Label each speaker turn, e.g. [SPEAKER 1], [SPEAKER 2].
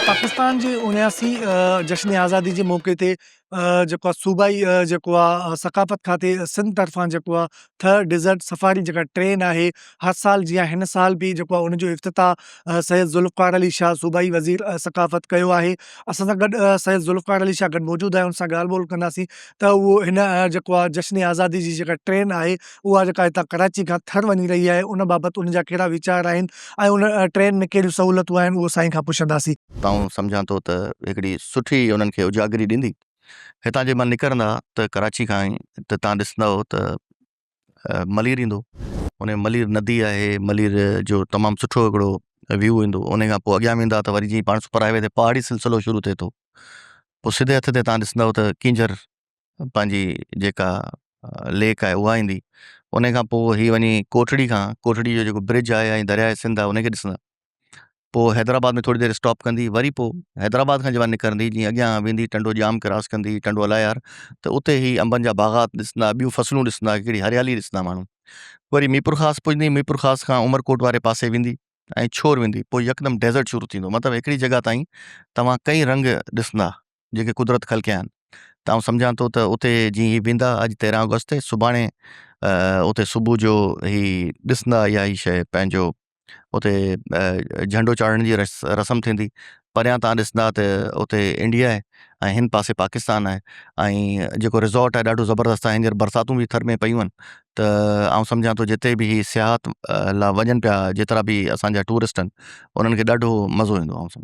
[SPEAKER 1] पाकिस्तान जे 79 जश्न आज़ादी जे मौक़े ते जेको आहे सूबाई जेको आहे सक़ाफ़त खाते सिंध तरफ़ां जेको आहे थर डिज़र्ट सफ़ारी जेका ट्रेन आहे, हर साल जीअं हिन साल बि जेको आहे उनजो इफ़्तिताह सैयद ज़ुल्फ़कार अली शाह सूबाई वज़ीर सक़ाफ़त कयो आहे। असां सां गॾु सैयद ज़ुल्फ़कार अली शाह गॾु मौजूदु आहे, उन सां ॻाल्हि ॿोल कंदासीं त उहो हिन जेको आहे जश्न आज़ादी जी जेका ट्रेन आहे, उहा जेका हितां कराची खां थर वञी रही आहे, उन बाबति उनजा कहिड़ा वीचार आहिनि ऐं उन ट्रेन में कहिड़ियूं सहूलियतूं आहिनि, उहो साईं खां पुछंदासीं।
[SPEAKER 2] मां सम्झां थो त हिकिड़ी सुठी उन्हनि खे उजागरी ॾींदी। हितां जे मां निकिरंदा त कराची खां ई त तव्हां ॾिसंदव त मलीर ईंदो, उन मलीर नदी आहे, मलीर जो तमामु सुठो हिकिड़ो व्यू ईंदो। उन खां पोइ अॻियां वेंदा त वरी जीअं पाण सुपर हाईवे ते पहाड़ी सिलसिलो शुरू थिए थो, पोइ सिधे हथ ते तव्हां ॾिसंदव त किंजर पंहिंजी जेका लेक आहे उहा ईंदी। उन खां पोइ हीअ वञी कोठड़ी जो जेको ब्रिज आहे ऐं दरियाए सिंध आहे उनखे ॾिसंदा। पोइ हैदराबाद में थोरी देरि स्टॉप कंदी, वरी पोइ हैदराबाद खां जवान निकिरंदी, जीअं अॻियां वेंदी टंडो जाम क्रॉस कंदी, टंडो अलायार, त उते ई अंबनि जा बाग़ात ॾिसंदा, ॿियूं फसलूं ॾिसंदा, हिकिड़ी हरियाली ॾिसंदा माण्हू। वरी मीरपुर ख़ास पुॼंदी, मीरपुर ख़ास खां उमरकोट वारे पासे वेंदी ऐं छोर वेंदी, पोइ यकदमि डेज़र्ट शुरू थींदो। मतिलबु हिकिड़ी जॻह ताईं तव्हां कई रंग ॾिसंदा जेके कुदरत ख़लकिया आहिनि। त सम्झां थो त उते जीअं ही वेंदा, अॼु 13 अगस्त ते, सुभाणे उते सुबुह जो ही ॾिसंदा इहा ई शइ पंहिंजो उते झंडो चाढ़ण जी रस्म थींदी। परियां तव्हां ॾिसंदा त उते इंडिया आहे ऐं हिन पासे पाकिस्तान आहे ऐं जेको रिज़ॉर्ट आहे ॾाढो ज़बरदस्त आहे। हींअर बरसातूं बि थर में पयूं आहिनि, त आउं सम्झां थो जिते बि सियाहत लाइ वञनि पिया, जेतिरा बि असांजा टूरिस्ट आहिनि, उन्हनि खे ॾाढो मज़ो ईंदो। आउं सम्झां